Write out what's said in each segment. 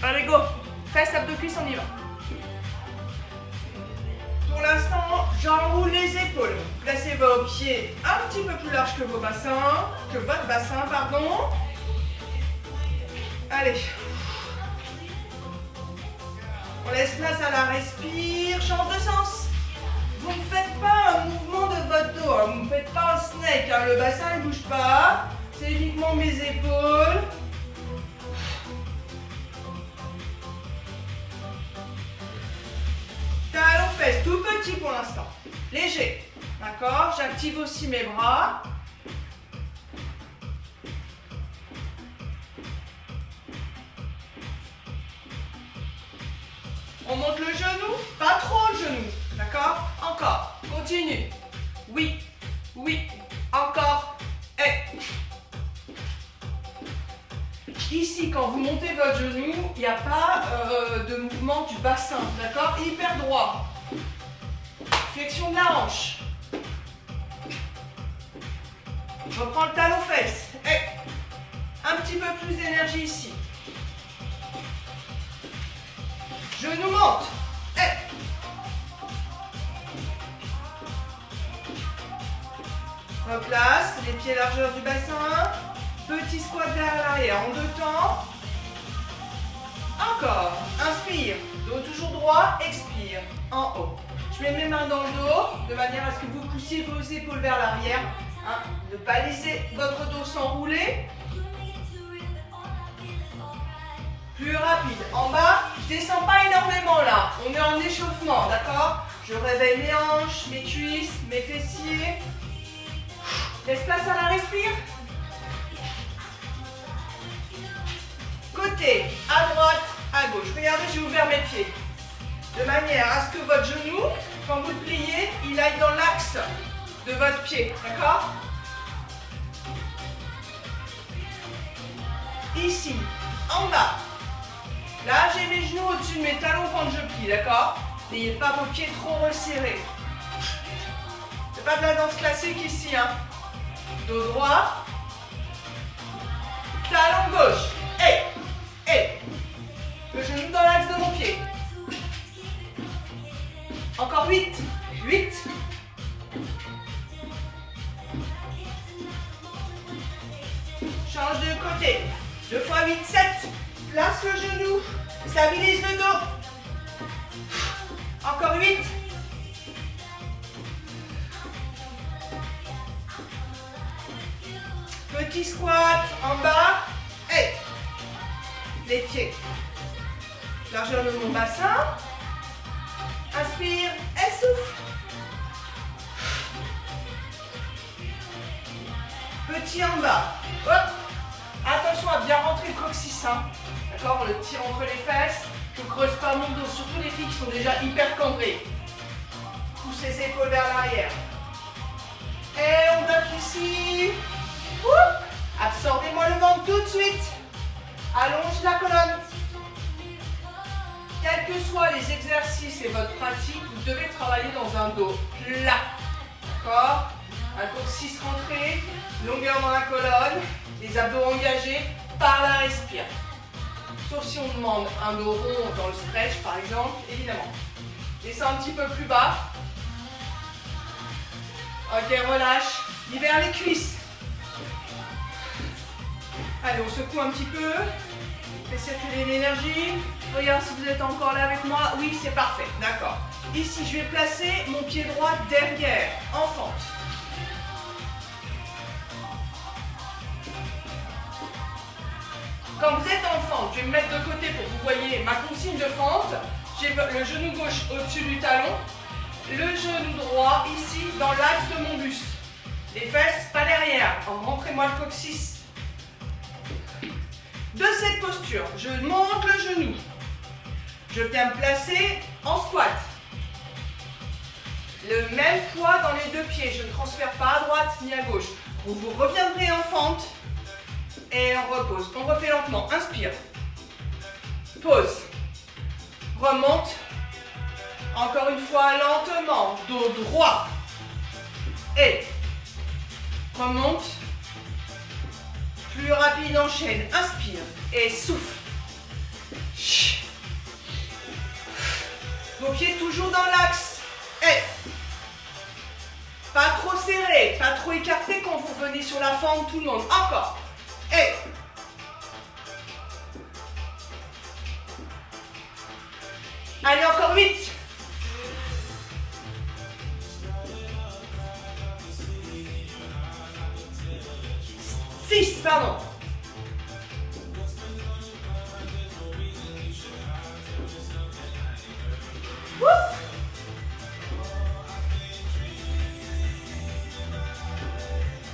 Allez, go. Fesses, abdos, cuisses, on y va. Pour l'instant, j'enroule les épaules. Placez vos pieds un petit peu plus larges que votre bassin, pardon. Allez. On laisse place à la respire. Change de sens. Vous ne faites pas un mouvement de votre dos. Hein. Vous ne faites pas un snake. Hein. Le bassin ne bouge pas. C'est uniquement mes épaules. Talons fesses, tout petit pour l'instant. Léger. D'accord? J'active aussi mes bras. On monte le genou, pas trop le genou. D'accord? Encore. Continue. Oui. Oui. Encore. Et. Ici, quand vous montez votre genou, il n'y a pas de mouvement du bassin. D'accord? Hyper droit. Flexion de la hanche. Je reprends le talon fesse. Et. Un petit peu plus d'énergie ici. Genou monte. Replace les pieds largeur du bassin. Petit squat derrière l'arrière en 2 temps. Encore. Inspire. Dos toujours droit. Expire. En haut. Je mets mes mains dans le dos de manière à ce que vous poussiez vos épaules vers l'arrière. Hein, ne pas laisser votre dos s'enrouler. Plus rapide. En bas, je descends pas énormément là. On est en échauffement, d'accord? Je réveille mes hanches, mes cuisses, mes fessiers. Laisse place à la respire. Côté, à droite, à gauche. Regardez, j'ai ouvert mes pieds. De manière à ce que votre genou, quand vous le pliez, il aille dans l'axe de votre pied, d'accord? Ici, en bas. Là, j'ai mes genoux au-dessus de mes talons quand je plie, d'accord? N'ayez pas vos pieds trop resserrés. C'est pas de la danse classique ici, hein? Dos droit. Talon gauche. Le genou dans l'axe de mon pied. Encore 8. 8. Change de côté. 2 fois 8, 7. Place le genou. Stabilise le dos. Encore 8. Petit squat en bas. Les pieds. Largeur de mon bassin. Inspire et souffle. Petit en bas. Hop. Attention à bien rentrer le coccyx. Hein. D'accord? Le tire entre les fesses. Je ne creuse pas mon dos. Surtout les filles qui sont déjà hyper cambrées. Poussez les épaules vers l'arrière. Et on bloque ici. Oup. Absorbez-moi le ventre tout de suite. Allonge la colonne. Quels que soient les exercices et votre pratique, vous devez travailler dans un dos plat. D'accord? Un coccyx rentré, longueur dans la colonne, les abdos engagés par la respire. Sauf si on demande un dos rond dans le stretch, par exemple, évidemment. Descends un petit peu plus bas. Ok, relâche. Libère les cuisses. Allez, on secoue un petit peu. Fais circuler l'énergie. Regarde si vous êtes encore là avec moi. Oui, c'est parfait. D'accord. Ici, je vais placer mon pied droit derrière, en fente. Quand vous êtes en fente, je vais me mettre de côté pour que vous voyez ma consigne de fente. J'ai le genou gauche au-dessus du talon. Le genou droit ici, dans l'axe de mon buste. Les fesses, pas derrière. Rentrez-moi le coccyx. De cette posture, je monte le genou. Je viens me placer en squat. Le même poids dans les 2 pieds. Je ne transfère pas à droite ni à gauche. Vous reviendrez en fente et on repose. On refait lentement. Inspire. Pause. Remonte. Encore une fois lentement. Dos droit. Et remonte. Plus rapide, enchaîne. Inspire et souffle. Vos pieds toujours dans l'axe. Et pas trop serré, pas trop écarté quand vous venez sur la fente, tout le monde. Encore. Et allez, encore 8. 6, pardon. Wouh.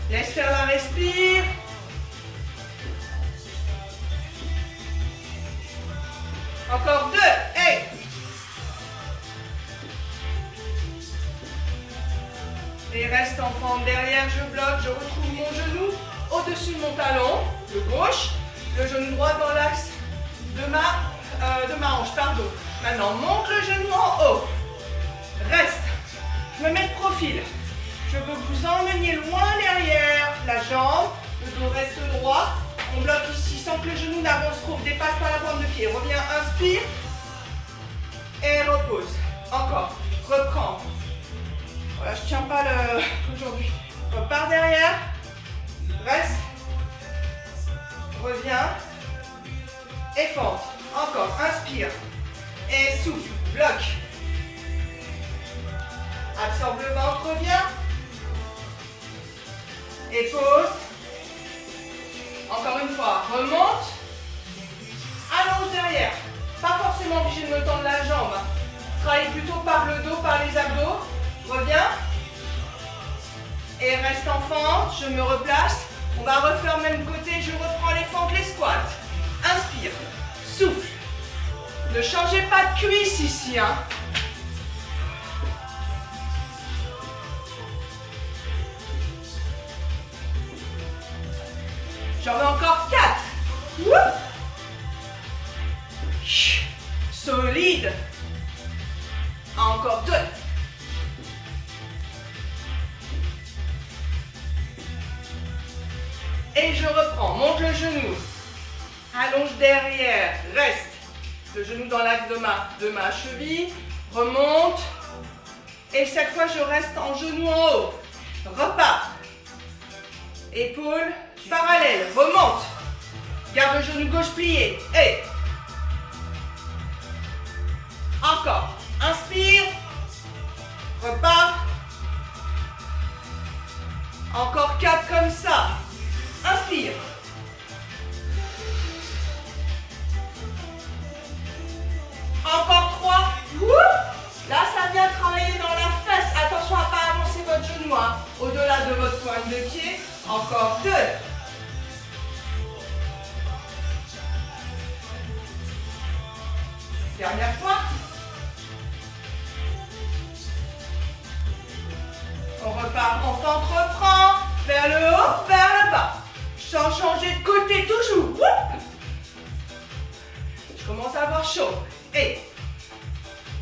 Laisse faire la respire. Encore 2. Hey. Et reste en fente derrière, je bloque, je retrouve mon genou au-dessus de mon talon, le gauche, le genou droit dans l'axe de ma hanche, pardon. Maintenant, monte le genou en haut. Reste. Je me mets de profil. Je veux que vous emmeniez loin derrière la jambe, le dos reste droit. On bloque ici sans que le genou n'avance trop, dépasse pas la pointe de pied. Reviens, inspire et repose. Encore, reprends. Voilà, je tiens pas aujourd'hui. Repars derrière, reste, reviens et fente. Encore, inspire et souffle, bloque. Absorbe le ventre, reviens. Et pause. Encore une fois, remonte. Allonge derrière. Pas forcément obligé de me tendre la jambe. Travaille plutôt par le dos, par les abdos. Reviens. Et reste en fente. Je me replace. On va refaire le même côté. Je reprends les fentes, les squats. Inspire. Souffle. Ne changez pas de cuisse ici, hein. J'en ai encore 4. Wouh. Solide. Encore 2. Et je reprends. Monte le genou. Allonge derrière. Reste. Le genou dans l'axe de ma cheville. Remonte. Et cette fois, je reste en genou en haut. Repars. Épaules parallèles. Remonte. Garde le genou gauche plié. Et encore. Inspire. Repars. Encore 4 comme ça. Inspire. Encore 3. Là, ça vient travailler dans la fesse. Attention à ne pas avancer votre genou, hein, au-delà de votre pointe de pied. Encore 2. Dernière fois. On repart en fente, reprend. Vers le haut, vers le bas. Sans changer de côté, toujours. Je commence à avoir chaud. Et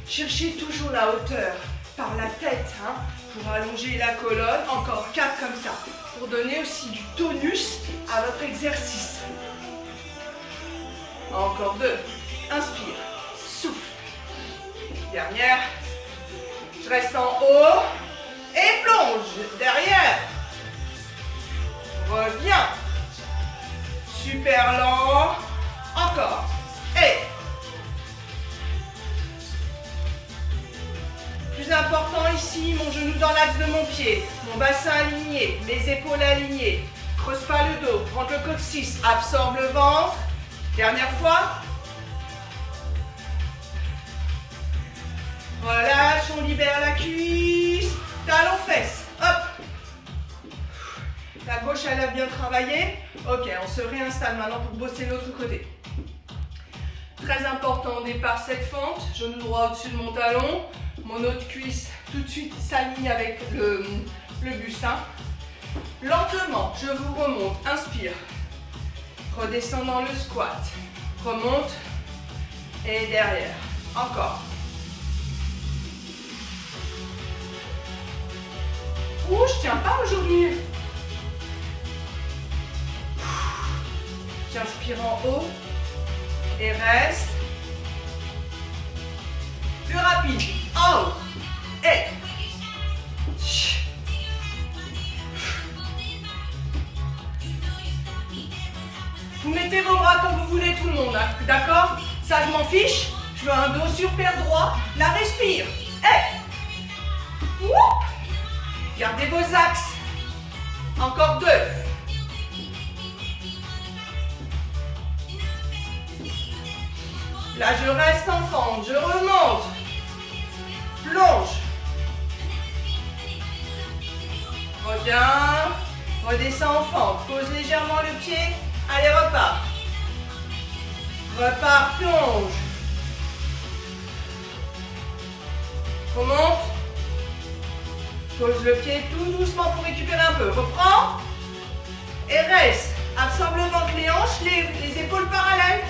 cherchez toujours la hauteur par la tête, hein, pour allonger la colonne. Encore 4 comme ça. Pour donner aussi du tonus à votre exercice. Encore 2. Inspire. Souffle. Dernière. Je reste en haut. Et plonge. Derrière. Reviens. Super lent. Encore. Et. Plus important ici, mon genou dans l'axe de mon pied. Mon bassin aligné. Mes épaules alignées. Creuse pas le dos. Rentre le coccyx. Absorbe le ventre. Dernière fois. Relâche, on libère la cuisse. Talon fesse. Hop. La gauche, elle a bien travaillé. Ok, on se réinstalle maintenant pour bosser l'autre côté. Très important au départ, cette fente. Genou droit au-dessus de mon talon. Mon autre cuisse tout de suite s'aligne avec le buste. Hein. Lentement, je vous remonte. Inspire. Redescends dans le squat. Remonte. Et derrière. Encore. Ouh, je tiens pas aujourd'hui. J'inspire en haut. Et reste. rapide. En haut. Et. Vous mettez vos bras comme vous voulez, tout le monde, hein, d'accord? Ça, je m'en fiche. Je veux un dos super droit. La respire. Et. Whoop. Gardez vos axes. Encore 2. Là, je reste en fente. Je remonte. Plonge. Reviens. Redescends en fente. Pose légèrement le pied. Allez, repars. Repars, plonge. Remonte. Pose le pied tout doucement pour récupérer un peu. Reprends. Et reste. Absorbe le ventre, les hanches, les épaules parallèles.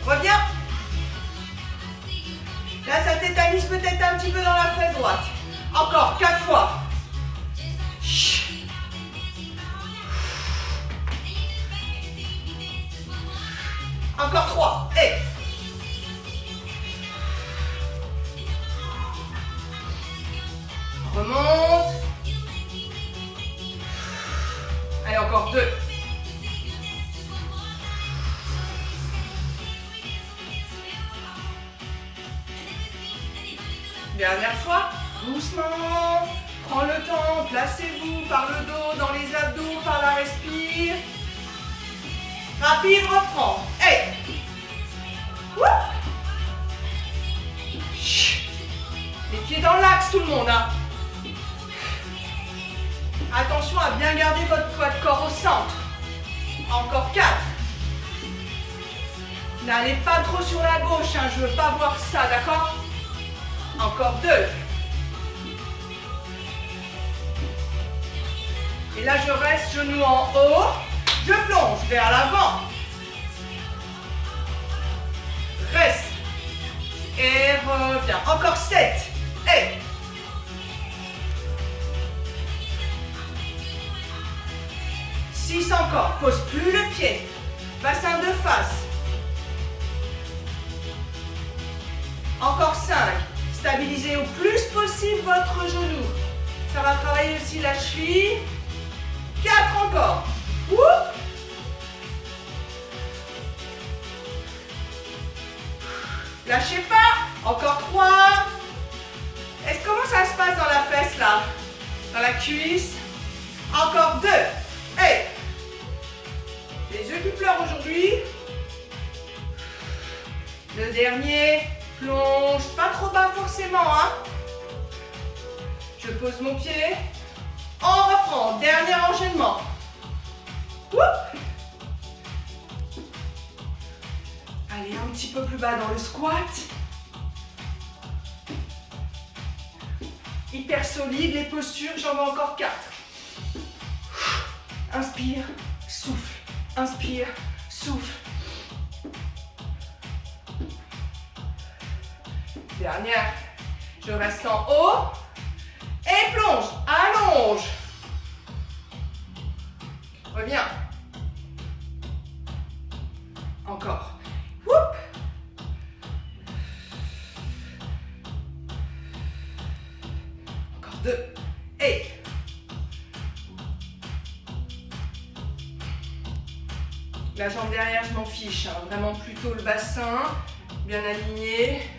Reviens. Là, ça tétanise peut-être un petit peu dans la fesse droite. Encore 4 fois. Encore 3. Et. Remonte. Allez, encore 2. Dernière fois. Doucement. Prends le temps. Placez-vous par le dos, dans les abdos, par la respire. Rapide, reprends. Hey. Les pieds dans l'axe, tout le monde. Hein. Attention à bien garder votre poids de corps au centre. Encore 4. N'allez pas trop sur la gauche, hein. Je ne veux pas voir ça, d'accord? Encore 2. Et là, je reste genoux en haut. Je plonge vers l'avant. Reste. Et reviens. Encore 7. Et. Six encore. Pose plus le pied. Bassin de face. Encore 5. Stabilisez au plus possible votre genou. Ça va travailler aussi la cheville. 4 encore. Whoop. Lâchez pas. Encore 3. Comment ça se passe dans la fesse là? Dans la cuisse. Encore 2. Hey. Les yeux qui pleurent aujourd'hui. Le dernier. Plonge. Pas trop bas forcément. Hein. Je pose mon pied. On reprend. Dernier enchaînement. Whoop. Allez, un petit peu plus bas dans le squat. Hyper solide, les postures, j'en veux encore 4. Inspire, souffle. Inspire, souffle. Dernière. Je reste en haut. Et plonge. Allonge. Reviens. Encore. Whoop. Encore 2. Et. La jambe derrière, je m'en fiche. Hein. Vraiment plutôt le bassin. Bien aligné.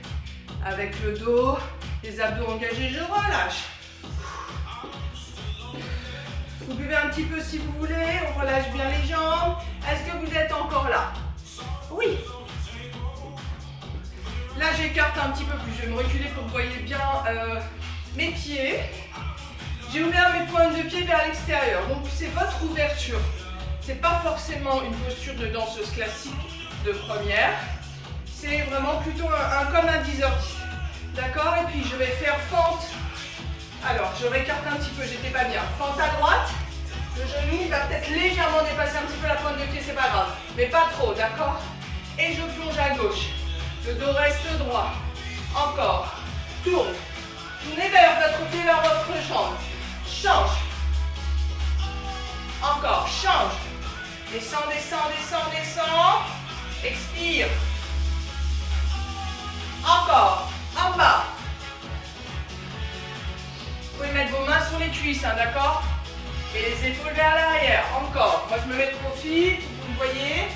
Avec le dos. Les abdos engagés, je relâche. Vous buvez un petit peu si vous voulez. On relâche bien les jambes. Est-ce que vous êtes encore là? Oui. Là, j'écarte un petit peu plus. Je vais me reculer pour que vous voyez bien mes pieds. J'ai ouvert mes pointes de pied vers l'extérieur. Donc, c'est votre ouverture. C'est pas forcément une posture de danseuse classique de première. C'est vraiment plutôt comme un 10h10. D'accord? Et puis, je vais faire fente. Alors, je récarte un petit peu. J'étais pas bien. Fente à droite. Le genou, il va peut-être légèrement dépasser un petit peu la pointe de pied. C'est pas grave. Mais pas trop. D'accord? Et je plonge à gauche. Le dos reste droit. Encore. Tourne. Tournez vers votre pied, vers votre jambe. Change. Encore. Change. Descends, descends, descends, descends. Expire. Encore. En bas. cuisse, hein, d'accord? Et les épaules vers l'arrière. Encore. Moi, je me mets de profil, vous me voyez.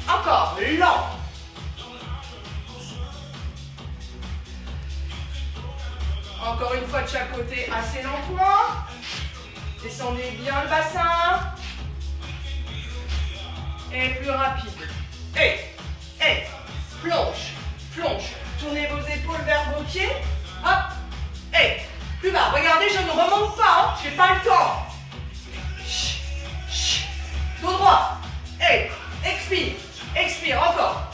Encore, lent. Encore une fois de chaque côté, assez lentement. Descendez bien le bassin. Et plus rapide. Et, plonge, plonge. Tournez vos épaules vers vos pieds. Hop, et, plus bas. Regardez, je ne remonte pas, hein. Je n'ai pas le temps. Dos droit. Et, expire, expire, encore.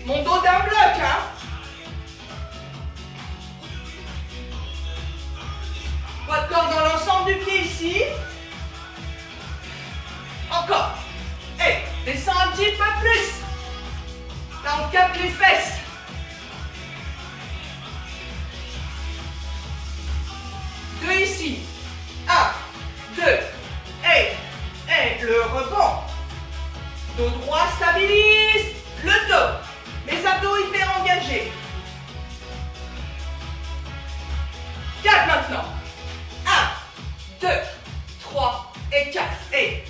Mon dos d'un bloc, hein. Poids de corps dans l'ensemble du pied ici. Encore. Et descends un petit peu plus. Là, on capte les fesses. Deux ici. 1, 2. Et le rebond. Dos droit stabilise le dos. Les abdos hyper engagés. 4 maintenant. 1, 2, 3 et 4. Et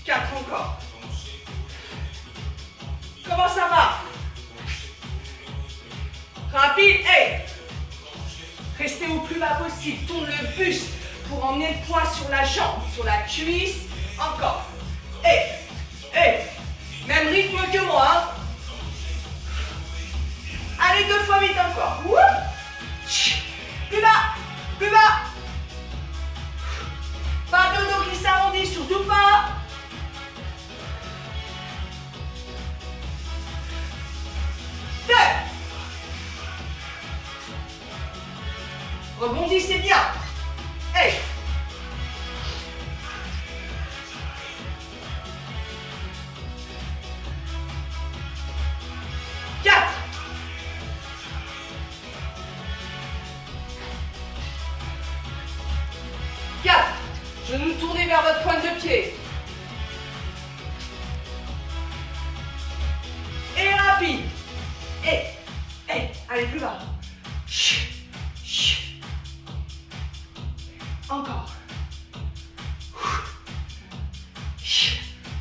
4 encore. Comment ça va? Rapide. Et restez au plus bas possible. Tourne le buste pour emmener le poids sur la jambe, sur la cuisse. Encore. Et même rythme que moi. Hein. Allez, 2 fois 8 encore. Plus bas. Plus bas. Pas de dos qui s'arrondit, surtout pas. 2. Rebondissez bien. Et 4. 4. Genoux tournés vers votre pointe de pied. Et rapide. Et allez plus bas. Encore.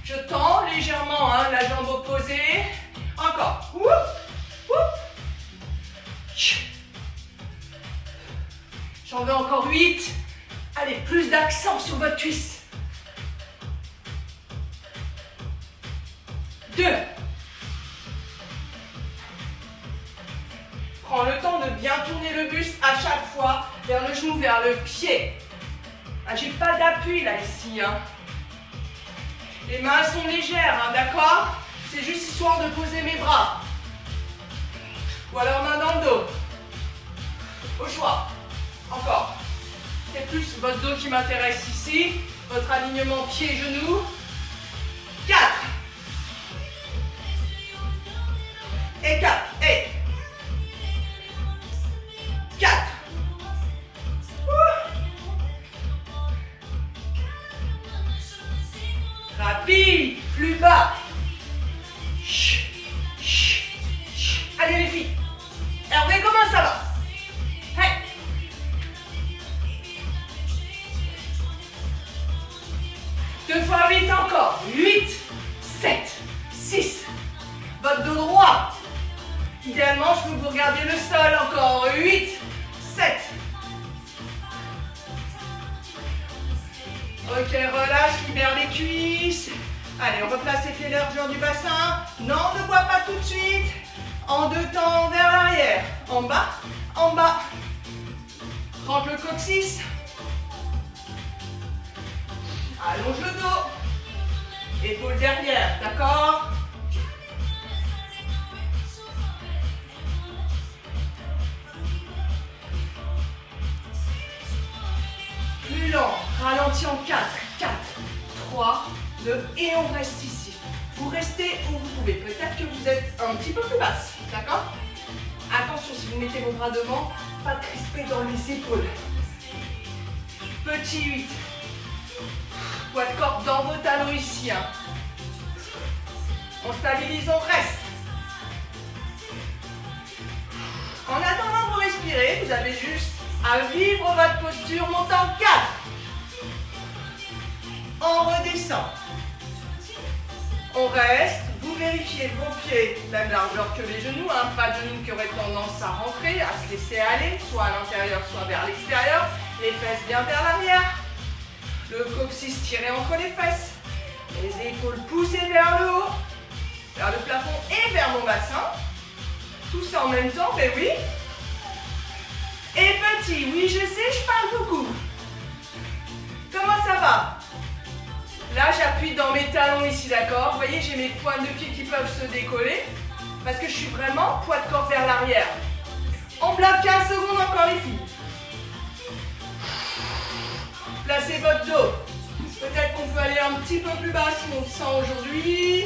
Je tends légèrement hein, la jambe opposée. Encore. J'en veux encore 8. Allez, plus d'accent sur votre cuisse. 2. Prends le temps de bien tourner le buste à chaque fois vers le genou, vers le pied. Ah, j'ai pas d'appui là ici. Hein. Les mains sont légères, hein, d'accord? C'est juste histoire de poser mes bras. Ou alors main dans le dos. Au choix. Encore. C'est plus votre dos qui m'intéresse ici. Votre alignement pied-genou. 4. Et 4. Et 4. Rapide. Plus bas. Allez les filles. Hervé, comment ça va? Hey. 2 fois 8 encore. 8, 7, 6. Votre dos droit. Idéalement, je peux vous regarder le sol encore. 8, 7. Ok, relâche, libère les cuisses. Allez, on replace les pieds largeur du bassin. Non, ne bois pas tout de suite. En 2 temps, vers l'arrière. En bas, en bas. Rentre le coccyx. Allonge le dos. Épaule derrière, d'accord? Plus lent, ralenti en 4, 4, 3, 2, et on reste ici. Vous restez où vous pouvez. Peut-être que vous êtes un petit peu plus basse, d'accord? Attention, si vous mettez vos bras devant, pas de crisper dans les épaules. Petit 8. Poids de corps dans vos talons ici. Hein. On stabilise, on reste. En attendant, vous respirez, vous avez juste à vivre votre posture, monte en 4. On redescend. On reste, vous vérifiez vos pieds, même largeur que les genoux, hein, pas de genoux qui auraient tendance à rentrer, à se laisser aller, soit à l'intérieur, soit vers l'extérieur. Les fesses bien vers l'arrière. Le coccyx tiré entre les fesses. Les épaules poussées vers le haut, vers le plafond et vers mon bassin. Tout ça en même temps, ben oui. Et petit, oui je sais, je parle beaucoup. Comment ça va? Là j'appuie dans mes talons ici, d'accord? Vous voyez, j'ai mes pointes de pied qui peuvent se décoller parce que je suis vraiment poids de corps vers l'arrière. On bloque 15 secondes encore les filles. Placez votre dos. Peut-être qu'on peut aller un petit peu plus bas si on le sent aujourd'hui.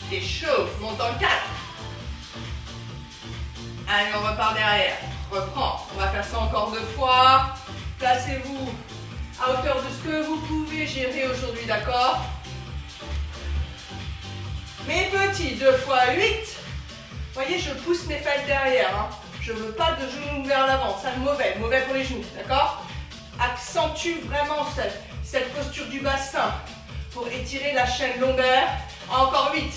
C'est chaud, monte en 4. Allez, on repart derrière. Reprends. On va faire ça encore 2 fois. Placez-vous à hauteur de ce que vous pouvez gérer aujourd'hui, d'accord? Mes petits, 2 fois 8. Vous voyez, je pousse mes fesses derrière. Hein. Je ne veux pas de genoux vers l'avant. Ça, mauvais. Mauvais pour les genoux, d'accord? Accentue vraiment cette posture du bassin pour étirer la chaîne lombaire. Encore 8.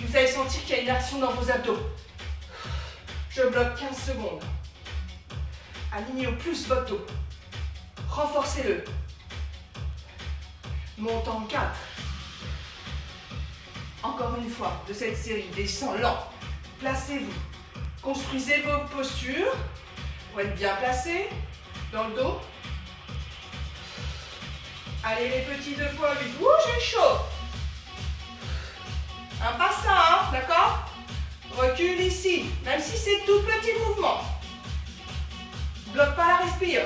Vous allez sentir qu'il y a une action dans vos abdos. Je bloque 15 secondes. Alignez au plus votre dos. Renforcez-le. Monte en 4. Encore une fois de cette série. Descend lent. Placez-vous. Construisez vos postures pour être bien placés dans le dos. Allez les petits, 2 fois 8. Ouh, j'ai chaud. Un bassin, hein, d'accord? Recule ici, même si c'est tout petit mouvement. Bloque pas la respire.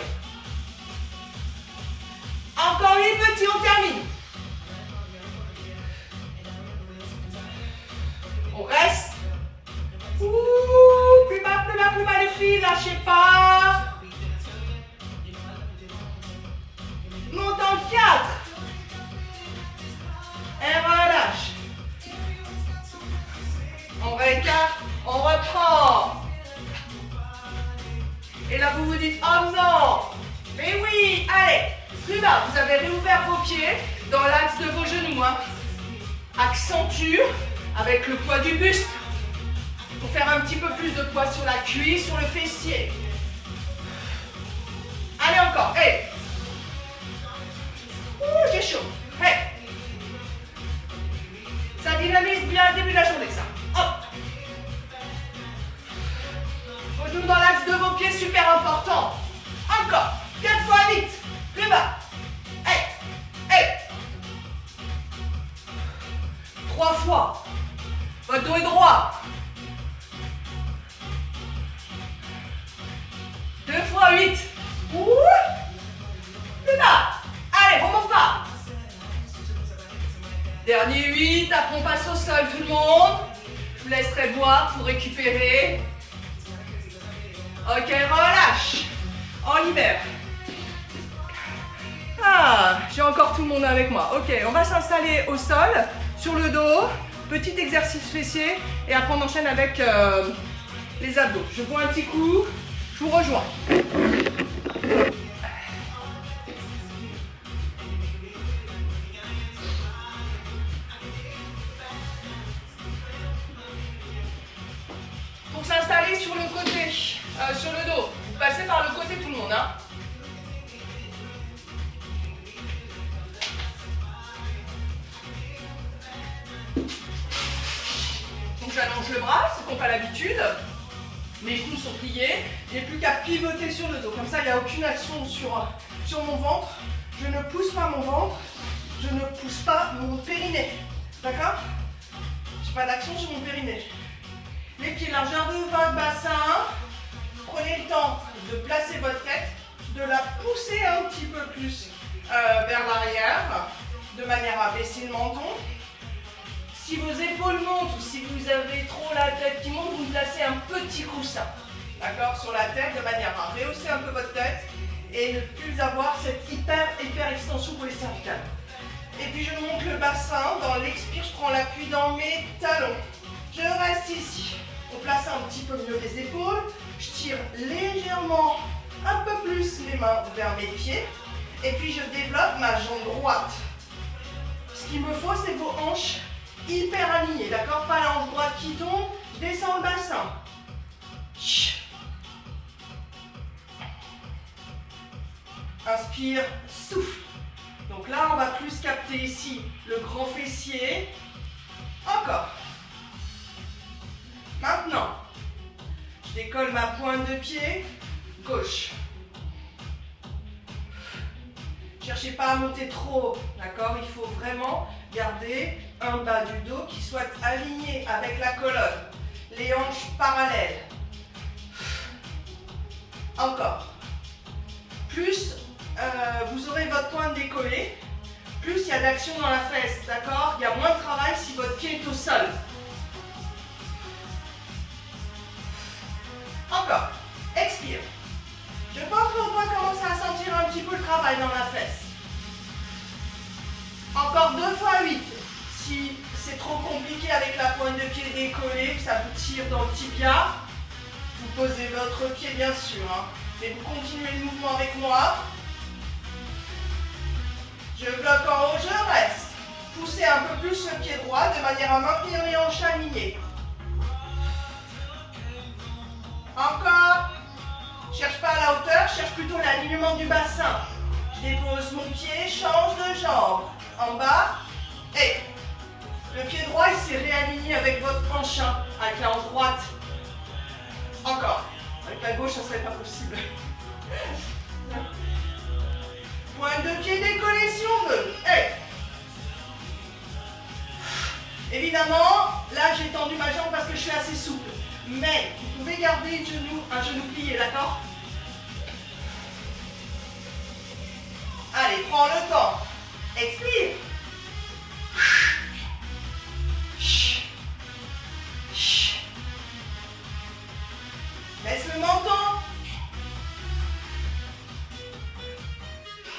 Encore 8 petits, on termine. On reste. Ouh, plus bas, plus bas, plus bas les filles, lâchez pas. Monte en 4. Et relâche. On récarte, on reprend. Et là, vous vous dites, oh non. Mais oui, allez. Plus bas, vous avez réouvert vos pieds dans l'axe de vos genoux. Hein. Accentue avec le poids du buste. Pour faire un petit peu plus de poids sur la cuisse, sur le fessier. Allez encore, hey. Ouh, j'ai chaud. Hey. Ça dynamise bien le début de la journée, ça. Hop. Vos genoux dans l'axe de vos pieds, super important. Encore. 4 fois 8. Plus bas. Hey. Hey. 3 fois. Votre dos est droit. 2 fois 8. Ouh. Plus bas. Allez, remonte pas. Dernier 8. Après, on passe au sol, tout le monde. Je vous laisserai boire pour récupérer. Ok, relâche. On libère. Ah, j'ai encore tout le monde avec moi. Ok, on va s'installer au sol, sur le dos. Petit exercice fessier. Et après, on enchaîne avec les abdos. Je bois un petit coup. Je vous rejoins. Pour s'installer sur le côté, sur le dos, vous passez par le côté tout le monde. Hein. Donc j'allonge le bras, c'est qu'on n'a pas l'habitude. Mes genoux sont pliés, j'ai plus qu'à pivoter sur le dos. Comme ça, il n'y a aucune action sur mon ventre. Je ne pousse pas mon ventre, je ne pousse pas mon périnée. D'accord? Je n'ai pas d'action sur mon périnée. Les pieds largeur de votre bassin. Prenez le temps de placer votre tête, de la pousser un petit peu plus vers l'arrière, de manière à baisser le menton. Si vos épaules montent ou si vous avez trop la tête qui monte, vous placez un petit coussin, d'accord, sur la tête de manière à rehausser un peu votre tête et ne plus avoir cette hyper extension pour les cervicales. Et puis je monte le bassin, dans l'expire, je prends l'appui dans mes talons. Je reste ici. On place un petit peu mieux les épaules. Je tire légèrement un peu plus les mains vers mes pieds. Et puis je développe ma jambe droite. Ce qu'il me faut, c'est vos hanches hyper alignées, d'accord? Pas la hanche droite qui tombe, je descends le bassin. Inspire, souffle. Donc là, on va plus capter ici le grand fessier. Encore. Maintenant, je décolle ma pointe de pied gauche. Cherchez pas à monter trop, d'accord? Il faut vraiment garder un bas du dos qui soit aligné avec la colonne. Les hanches parallèles. Encore. Plus vous aurez votre pointe décollée, plus il y a d'action dans la fesse, d'accord? Il y a moins de travail si votre pied est au sol. Encore. Expire. Je pense qu'on doit commencer à sentir un petit peu le travail dans la fesse. Encore 2 fois 8. Si c'est trop compliqué avec la pointe de pied décollée, que ça vous tire dans le tibia, vous posez votre pied bien sûr. Hein. Mais vous continuez le mouvement avec moi. Je bloque en haut, je reste. Poussez un peu plus le pied droit de manière à maintenir les hanches alignées. Encore. Cherche pas à la hauteur, cherche plutôt l'alignement du bassin. Je dépose mon pied, change de jambe. En bas. Et le pied droit, il s'est réaligné avec votre hanche, avec la hanche droite. Encore. Avec la gauche, ça ne serait pas possible. Pointe de pied décollée si on veut. Hey. Évidemment, là j'ai tendu ma jambe parce que je suis assez souple. Mais vous pouvez garder un genou plié, d'accord? Allez, prends le temps. Expire. Laisse le menton.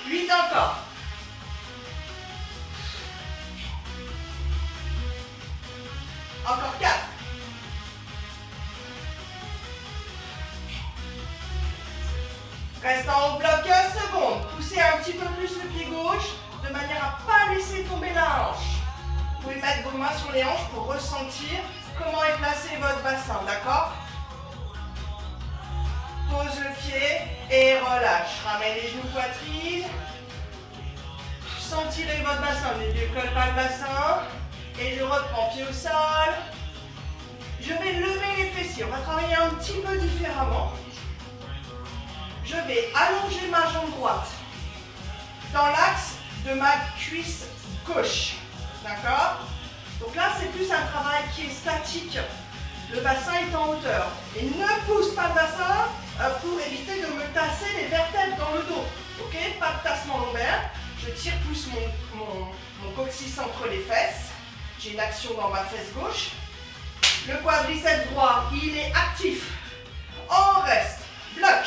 8 encore. Encore 4. Reste en haut bloc 15 secondes. Poussez un petit peu plus le pied gauche de manière à ne pas laisser tomber la hanche. Vous pouvez mettre vos mains sur les hanches pour ressentir comment est placé votre bassin, d'accord? Pose le pied et relâche. Ramène les genoux poitrine. Sentirez votre bassin. Ne décolle pas le bassin. Et je reprends pied au sol. Je vais lever les fessiers. On va travailler un petit peu différemment. Je vais allonger ma jambe droite dans l'axe de ma cuisse gauche. D'accord? Donc là, c'est plus un travail qui est statique. Le bassin est en hauteur. Et ne pousse pas le bassin pour éviter de me tasser les vertèbres dans le dos. Ok? Pas de tassement lombaire. Je tire plus mon coccyx entre les fesses. J'ai une action dans ma fesse gauche. Le quadriceps droit, il est actif. On reste. Bloc.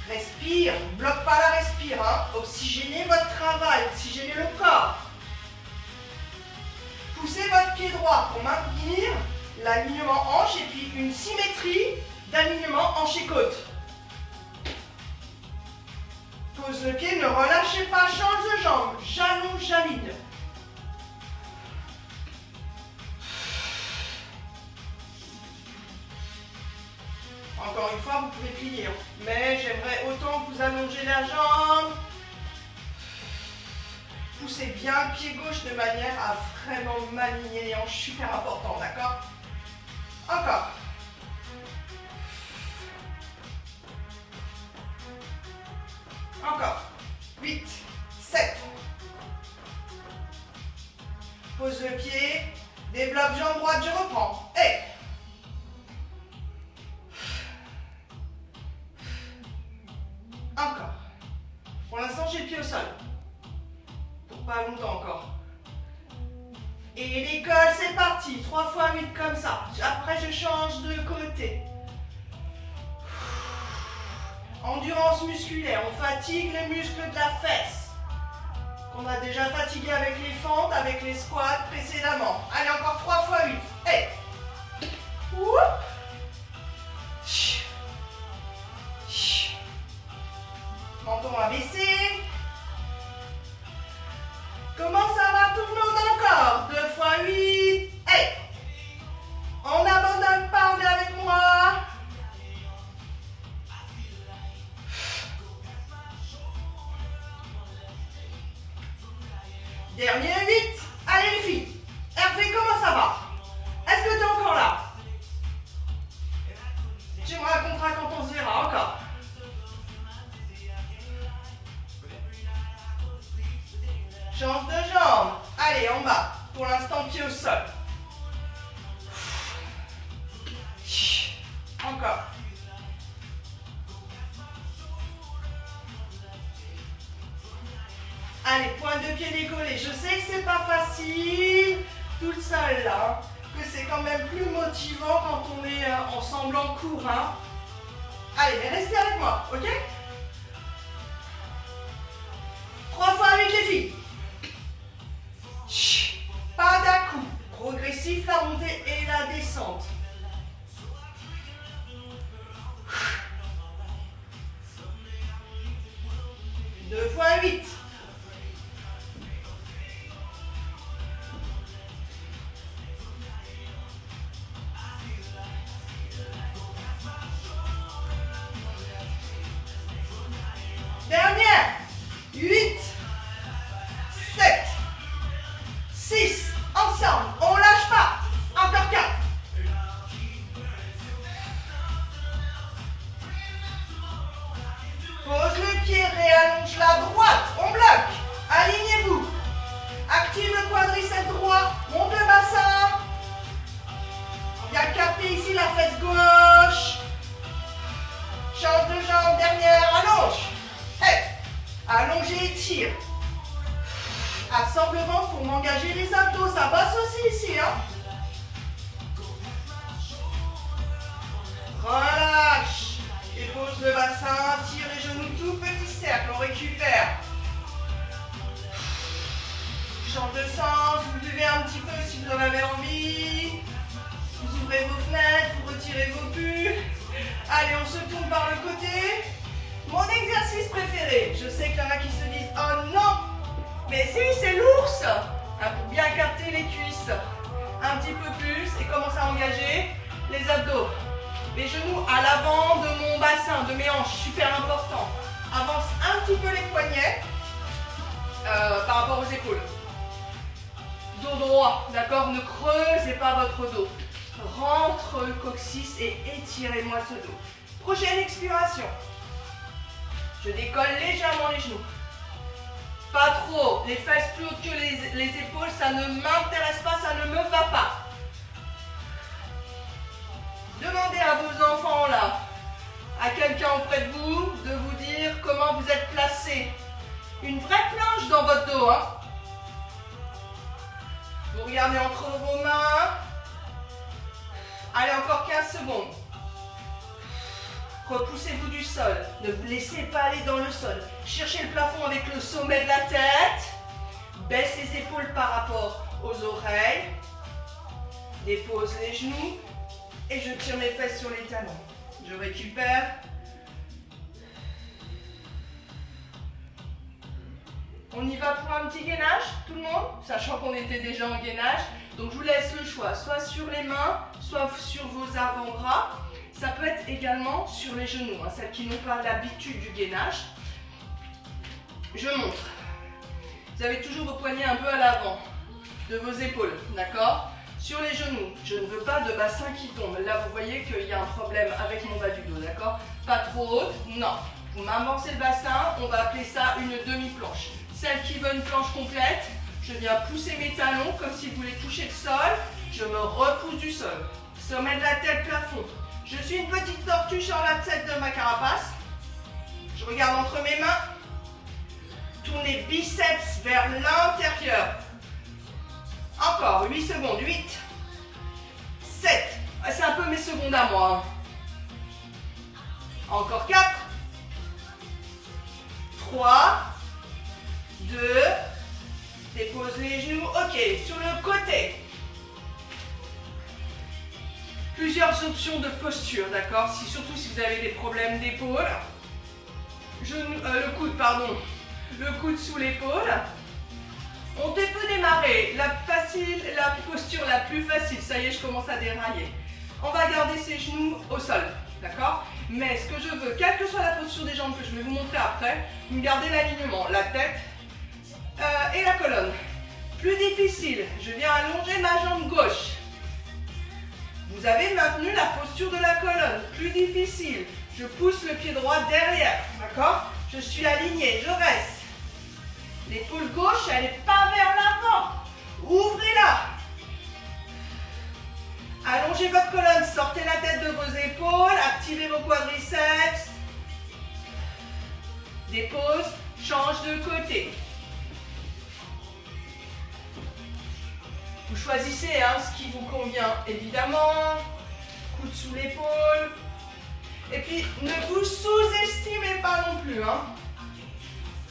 Respire. Bloque pas la respire. Hein. Oxygénez votre travail. Oxygénez le corps. Poussez votre pied droit pour maintenir l'alignement hanche et puis une symétrie d'alignement hanche et côte. Pose le pied, ne relâchez pas, change de jambe. J'allonge, j'aligne. Encore une fois, vous pouvez plier. Mais j'aimerais autant que vous allongez la jambe. Poussez bien le pied gauche de manière à vraiment m'aligner les hanches, super important, d'accord? Encore. Encore. 8, 7. Pose le pied, développe jambe droite, je reprends. Et encore. Pour l'instant, j'ai le pied au sol. Pas longtemps encore. Et l'école, c'est parti. 3 fois 8 comme ça. Après, je change de côté. Endurance musculaire, on fatigue les muscles de la fesse. On a déjà fatigué avec les fentes, avec les squats précédemment. Allez, encore 3 fois 8. Hey. Oup. Menton abaissé. Comment ça va tout le monde encore? 2 fois 8. Hey. On n'abandonne pas, on est avec moi. Dernier 8. Allez les filles. Hervé, comment ça va? Est-ce que tu es encore là? Tu me raconteras quand on se verra encore. Change de jambe. Allez, en bas. Pour l'instant, pied au sol. Encore. Allez, pointe de pied décollée. Je sais que c'est pas facile, toute seule là, que c'est quand même plus motivant quand on est ensemble en cours. Hein. Allez, mais restez avec moi, ok? 3 fois avec les filles. Pas d'à-coup. Progressif la montée et la descente. Deux fois 8. Dernière. 8. 7. 6. Ensemble. On lâche pas. Encore 4. Pose le pied, réallonge la droite. On bloque. Alignez-vous. Active le quadriceps droit. Monte le bassin. Bien capté ici la fesse gauche. Change de jambe, dernière. Allonge. Hey. Allongez et tire. Absorbe le ventre pour m'engager les abdos. Ça bosse aussi ici. Hein. Relâche. Et pose le bassin, tire les genoux, tout petit cercle, on récupère. Change de sens, vous buvez un petit peu si vous en avez envie. Vous ouvrez vos fenêtres, vous retirez vos pulls. Allez, on se tourne par le côté. Mon exercice préféré, je sais qu'il y en a qui se disent « Oh non !» Mais si, c'est l'ours. Pour bien capter les cuisses. Un petit peu plus et commencer à engager les abdos. Les genoux à l'avant de mon bassin, de mes hanches, super important. Avance un petit peu les poignets par rapport aux épaules. Dos droit, d'accord? Ne creusez pas votre dos. Rentre le coccyx et étirez-moi ce dos. Prochaine expiration. Je décolle légèrement les genoux. Pas trop. Les fesses plus hautes que les épaules, ça ne m'intéresse pas, ça ne me va pas. Demandez à vos enfants là, à quelqu'un auprès de vous dire comment vous êtes placé. Une vraie planche dans votre dos. Hein. Vous regardez entre vos mains. Allez, encore 15 secondes. Repoussez-vous du sol. Ne vous laissez pas aller dans le sol. Cherchez le plafond avec le sommet de la tête. Baisse les épaules par rapport aux oreilles. Dépose les genoux. Et je tire mes fesses sur les talons. Je récupère. On y va pour un petit gainage, tout le monde, sachant qu'on était déjà en gainage. Donc je vous laisse le choix, soit sur les mains, soit sur vos avant-bras. Ça peut être également sur les genoux, hein, celles qui n'ont pas l'habitude du gainage. Je montre. Vous avez toujours vos poignets un peu à l'avant de vos épaules, d'accord? Sur les genoux, je ne veux pas de bassin qui tombe. Là, vous voyez qu'il y a un problème avec mon bas du dos, d'accord? Pas trop haute, non. Vous m'avancez le bassin, on va appeler ça une demi-planche. Celle qui veut une planche complète, je viens pousser mes talons comme si vous voulez toucher le sol. Je me repousse du sol. Sommet de la tête, plafond. Je suis une petite tortue sur la tête de ma carapace. Je regarde entre mes mains. Tournez biceps vers l'intérieur. Encore, 8 secondes, 8, 7, c'est un peu mes secondes à moi. Encore 4, 3, 2, dépose les genoux. Ok, sur le côté. Plusieurs options de posture, d'accord? Surtout si vous avez des problèmes d'épaule. Le coude, pardon. Le coude sous l'épaule. On peut démarrer. La posture la plus facile. Ça y est, je commence à dérailler. On va garder ses genoux au sol, d'accord? Mais ce que je veux, quelle que soit la posture des jambes que je vais vous montrer après, vous gardez l'alignement, la tête et la colonne. Plus difficile, je viens allonger ma jambe gauche. Vous avez maintenu la posture de la colonne. Plus difficile, je pousse le pied droit derrière, d'accord? Je suis aligné, je reste. L'épaule gauche, elle n'est pas vers l'avant. Ouvrez-la. Allongez votre colonne, sortez la tête de vos épaules, activez vos quadriceps. Dépose, change de côté. Vous choisissez ce qui vous convient, évidemment. Coude sous l'épaule. Et puis, ne vous sous-estimez pas non plus.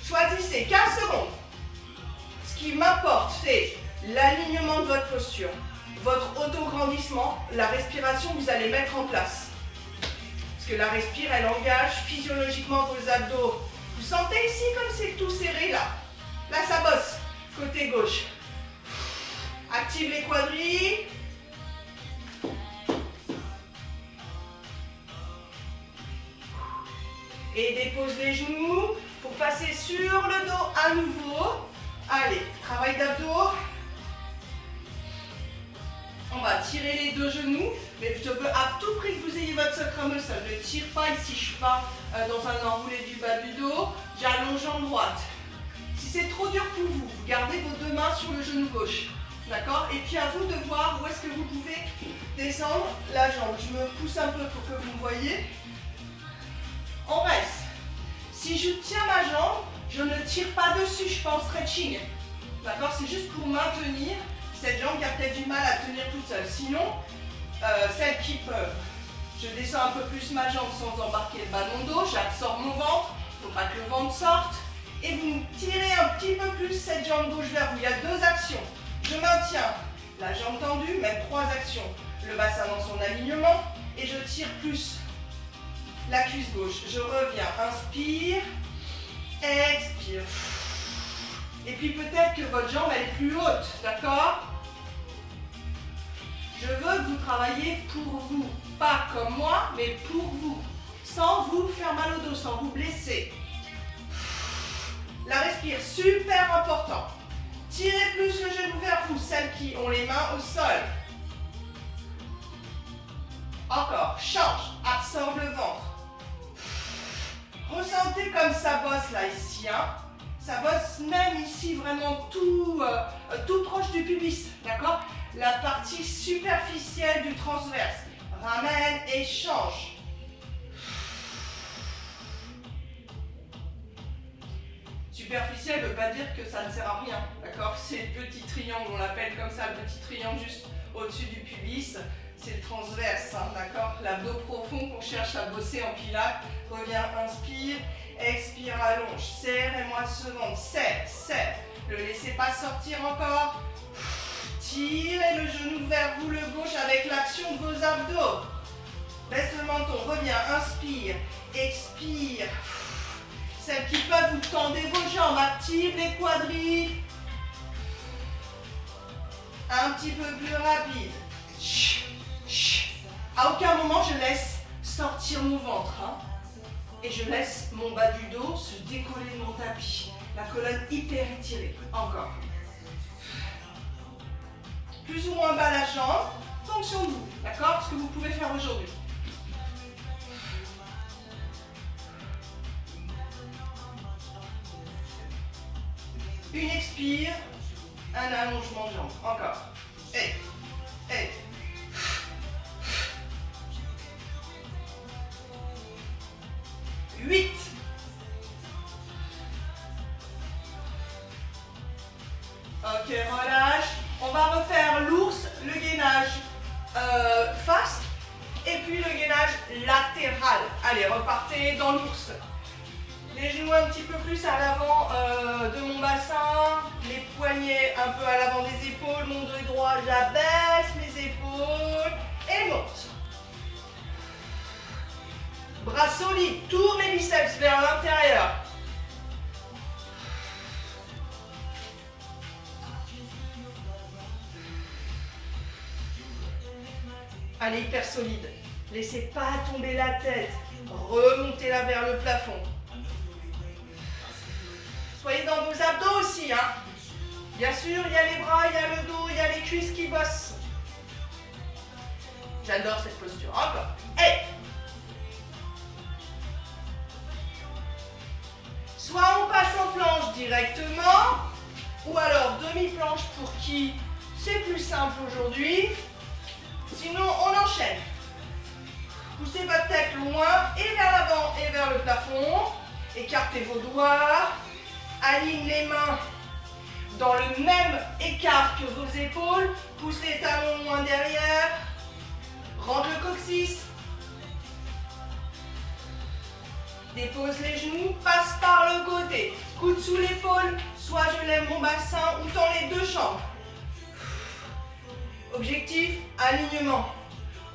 Choisissez 15 secondes. Ce qui m'importe, c'est l'alignement de votre posture, votre autograndissement, la respiration que vous allez mettre en place. Parce que la respire, elle engage physiologiquement vos abdos. Vous sentez ici comme c'est tout serré là. Là, ça bosse. Côté gauche. Active les quadris. Et dépose les genoux pour passer sur le dos à nouveau. Allez, travail d'abdos. On va tirer les deux genoux, mais je veux à tout prix que vous ayez votre sacrum au sol. Ne tire pas ici, je ne suis pas dans un enroulé du bas du dos. J'allonge en droite. Si c'est trop dur pour vous, vous gardez vos deux mains sur le genou gauche. D'accord? Et puis à vous de voir où est-ce que vous pouvez descendre la jambe. Je me pousse un peu pour que vous me voyez. On reste. Si je tiens ma jambe, je ne tire pas dessus, je fais en stretching. D'accord? C'est juste pour maintenir cette jambe qui a peut-être du mal à tenir toute seule. Sinon, celles qui peuvent, je descends un peu plus ma jambe sans embarquer le bas de mon dos, j'absorbe mon ventre, il ne faut pas que le ventre sorte. Et vous tirez un petit peu plus cette jambe gauche vers vous. Il y a deux actions. Je maintiens la jambe tendue, même trois actions. Le bassin dans son alignement et je tire plus la cuisse gauche. Je reviens, inspire, expire. Et puis peut-être que votre jambe elle est plus haute, d'accord? Je veux que vous travailliez pour vous, pas comme moi, mais pour vous. Sans vous faire mal au dos, sans vous blesser. La respire, super important. Tirez plus le genou vers vous, celles qui ont les mains au sol. Encore, change, absorbe le ventre. Ressentez comme ça bosse là, ici. Ça bosse même ici, vraiment tout proche du pubis, d'accord? La partie superficielle du transverse. Ramène et change. Superficiel ne veut pas dire que ça ne sert à rien, d'accord? C'est le petit triangle, on l'appelle comme ça, le petit triangle juste au-dessus du pubis. C'est le transverse, d'accord? L'abdos profond qu'on cherche à bosser en pilates. Reviens, inspire, expire, allonge. Serrez-moi ce ventre, serre, serre. Ne laissez pas sortir encore. Tirez le genou vers vous, le gauche, avec l'action de vos abdos. Baisse le menton, reviens, inspire, expire. Celles qui peuvent, vous tendez vos jambes, active les quadris. Un petit peu plus rapide. À aucun moment je laisse sortir mon ventre. Et je laisse mon bas du dos se décoller de mon tapis. La colonne hyper étirée. Encore. Plus ou moins bas la jambe. Fonction de vous. D'accord? Ce que vous pouvez faire aujourd'hui. Une expire. Un allongement de jambe. Encore. Et. 8. Ok, relâche. On va refaire l'ours, le gainage face et puis le gainage latéral. Allez, repartez dans l'ours. Les genoux un petit peu plus à l'avant de mon bassin, les poignets un peu à l'avant des épaules, mon dos est droit, j'abaisse mes épaules et monte. Bras solides, tourne les biceps vers l'intérieur. Allez, hyper solide. Laissez pas tomber la tête. Remontez-la vers le plafond. Soyez dans vos abdos aussi, hein. Bien sûr, il y a les bras, il y a le dos, il y a les cuisses qui bossent. J'adore cette posture. Encore. Hey! Soit on passe en planche directement, ou alors demi-planche pour qui c'est plus simple aujourd'hui. Sinon, on enchaîne. Poussez votre tête loin et vers l'avant et vers le plafond. Écartez vos doigts. Aligne les mains dans le même écart que vos épaules. Pousse les talons loin derrière. Rentre le coccyx. Dépose les genoux, passe par le côté. Coude sous l'épaule, soit je lève mon bassin ou tends les deux jambes. Objectif, alignement,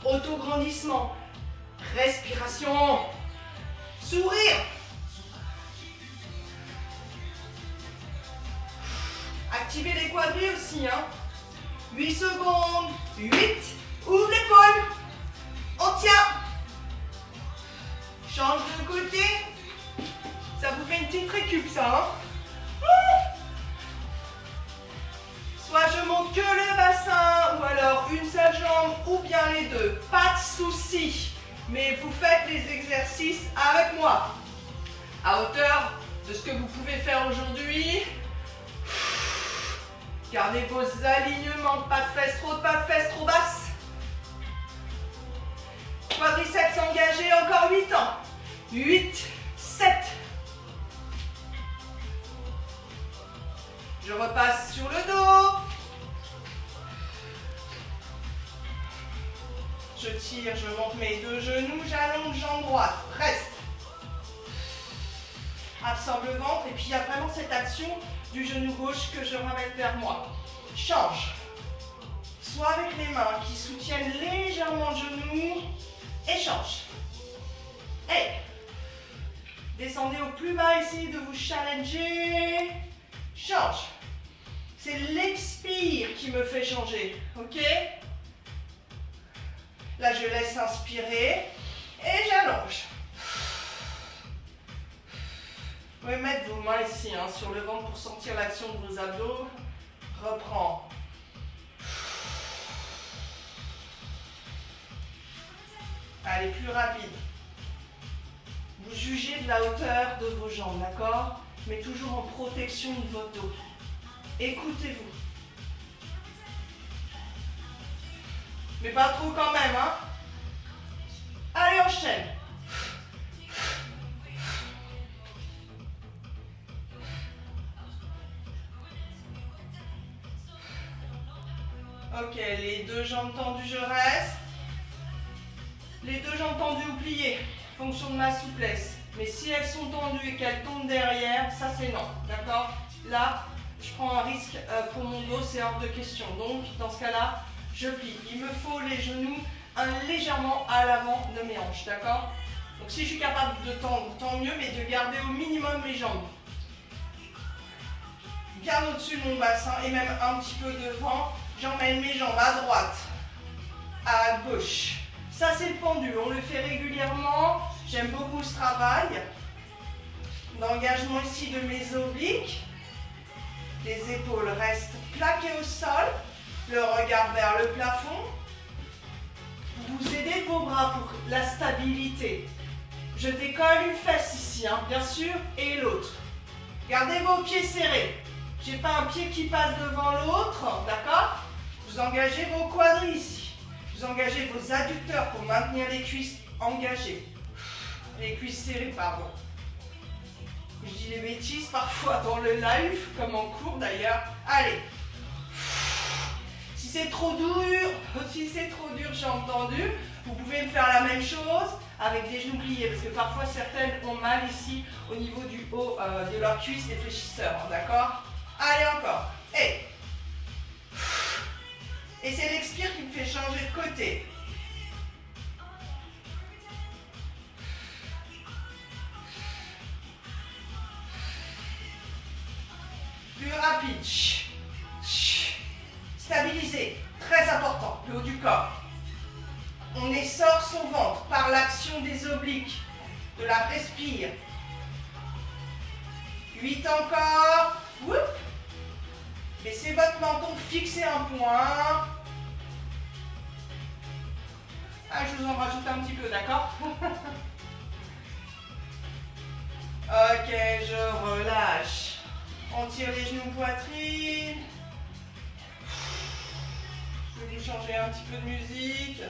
autograndissement, respiration, sourire. Activez les quadris aussi, hein. 8 secondes, 8, ouvre l'épaule, on tient. Change de côté, ça vous fait une petite récup ça, hein. Soit je monte que le bassin, ou alors une seule jambe, ou bien les deux. Pas de souci, mais vous faites les exercices avec moi. À hauteur de ce que vous pouvez faire aujourd'hui. Gardez vos alignements, pas de fesses trop basses. Quadriceps engagés, encore 8 ans. 8, 7. Je repasse sur le dos. Je tire, je monte mes deux genoux, j'allonge jambe droite. Reste. Absorbe le ventre et puis il y a vraiment cette action du genou gauche que je ramène vers moi. Change. Soit avec les mains qui soutiennent légèrement le genou. Échange. Hey. Descendez au plus bas, essayez de vous challenger. Change. C'est l'expire qui me fait changer. Ok? Là, je laisse inspirer et j'allonge. Vous pouvez mettre vos mains ici, hein, sur le ventre pour sentir l'action de vos abdos. Reprends. Allez, plus rapide. Vous jugez de la hauteur de vos jambes, d'accord? Mais toujours en protection de votre dos. Écoutez-vous. Mais pas trop quand même, hein? Allez, enchaîne. Ok, les deux jambes tendues, je reste. Les deux jambes tendues ou pliées, fonction de ma souplesse. Mais si elles sont tendues et qu'elles tombent derrière, ça c'est non, d'accord? Là, je prends un risque pour mon dos, c'est hors de question. Donc, dans ce cas-là, je plie. Il me faut les genoux légèrement à l'avant de mes hanches, d'accord? Donc, si je suis capable de tendre, tant mieux, mais de garder au minimum mes jambes bien au-dessus de mon bassin et même un petit peu devant. J'emmène mes jambes à droite, à gauche. Ça, c'est le pendule. On le fait régulièrement. J'aime beaucoup ce travail. L'engagement ici de mes obliques. Les épaules restent plaquées au sol. Le regard vers le plafond. Vous aidez vos bras pour la stabilité. Je décolle une fesse ici, hein, bien sûr, et l'autre. Gardez vos pieds serrés. J'ai pas un pied qui passe devant l'autre, d'accord? Vous engagez vos quadris ici. Vous engagez vos adducteurs pour maintenir les cuisses engagées. Les cuisses serrées, pardon. Je dis les bêtises parfois dans le live, comme en cours d'ailleurs. Allez. Si c'est trop dur, j'ai entendu, vous pouvez me faire la même chose avec les genoux pliés, parce que parfois certaines ont mal ici au niveau du haut de leur cuisse, les fléchisseurs, hein, d'accord? Allez, encore. Et c'est l'expire qui me fait changer de côté. Plus rapide. Stabilisé, très important, le haut du corps. On essore son ventre par l'action des obliques, de la respire. 8 encore. Whoop. Laissez votre menton fixer un point. Ah, je vous en rajoute un petit peu, d'accord? Ok, je relâche. On tire les genoux, poitrine. Je vais vous changer un petit peu de musique.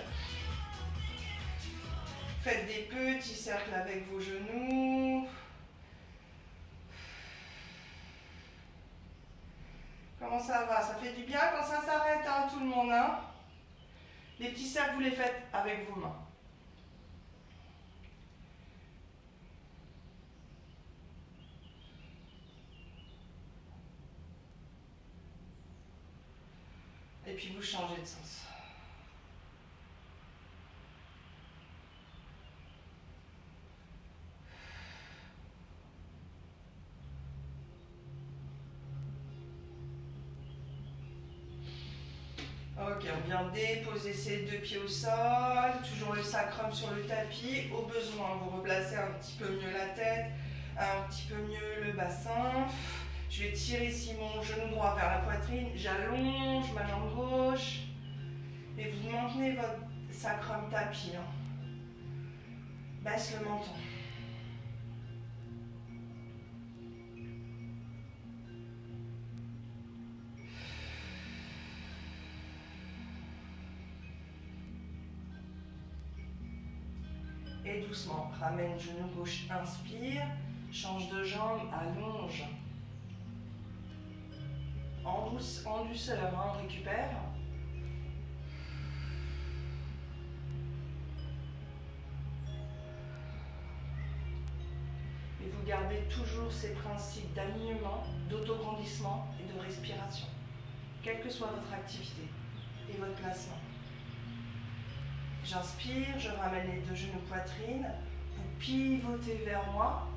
Faites des petits cercles avec vos genoux. Comment ça va? Ça fait du bien quand ça s'arrête, hein, tout le monde, hein? Les petits cercles, vous les faites avec vos mains. Et puis vous changez de sens. Ok, on vient déposer ses deux pieds au sol, toujours le sacrum sur le tapis. Au besoin, vous replacez un petit peu mieux la tête, un petit peu mieux le bassin. Je vais tirer ici mon genou droit vers la poitrine, j'allonge ma jambe gauche et vous maintenez votre sacrum tapis. Hein. Baisse le menton. Et doucement, ramène genou gauche, inspire, change de jambe, allonge. En douceur, hein, on récupère. Et vous gardez toujours ces principes d'alignement, d'autograndissement et de respiration, quelle que soit votre activité et votre placement. J'inspire, je ramène les deux genoux poitrine, vous pivotez vers moi.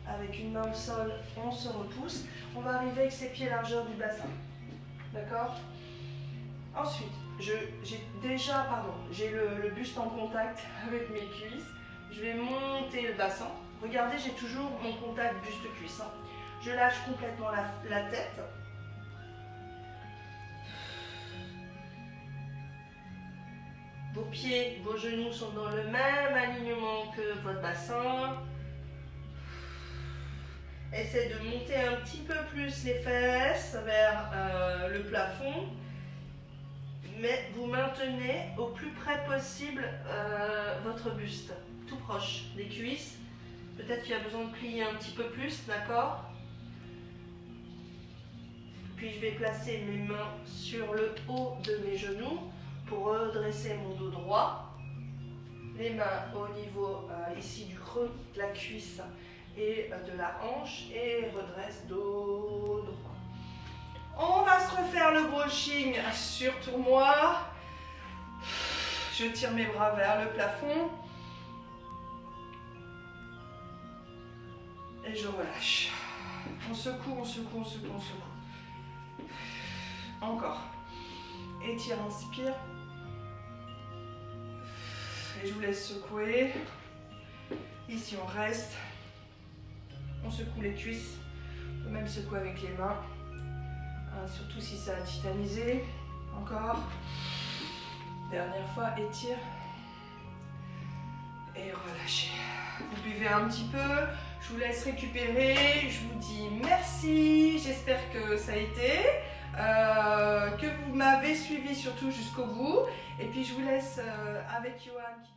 Avec une main au sol, on se repousse. On va arriver avec ses pieds largeur du bassin. D'accord? Ensuite, j'ai le buste en contact avec mes cuisses. Je vais monter le bassin. Regardez, j'ai toujours mon contact buste-cuisse. Hein. Je lâche complètement la tête. Vos pieds, vos genoux sont dans le même alignement que votre bassin. Essayez de monter un petit peu plus les fesses vers le plafond. Mais vous maintenez au plus près possible votre buste, tout proche des cuisses. Peut-être qu'il y a besoin de plier un petit peu plus, d'accord? Puis je vais placer mes mains sur le haut de mes genoux pour redresser mon dos droit. Les mains au niveau ici du creux de la cuisse et de la hanche et redresse dos droit. On va se refaire le brushing sur tournois. Je tire mes bras vers le plafond et je relâche. On secoue, on secoue, on secoue, on secoue. Encore. Étire, inspire. Et je vous laisse secouer. Ici on reste. On secoue les cuisses. On peut même secouer avec les mains. Surtout si ça a titanisé. Encore. Dernière fois, étire. Et relâchez. Vous buvez un petit peu. Je vous laisse récupérer. Je vous dis merci. J'espère que ça a été. Que vous m'avez suivi surtout jusqu'au bout. Et puis je vous laisse avec Johan qui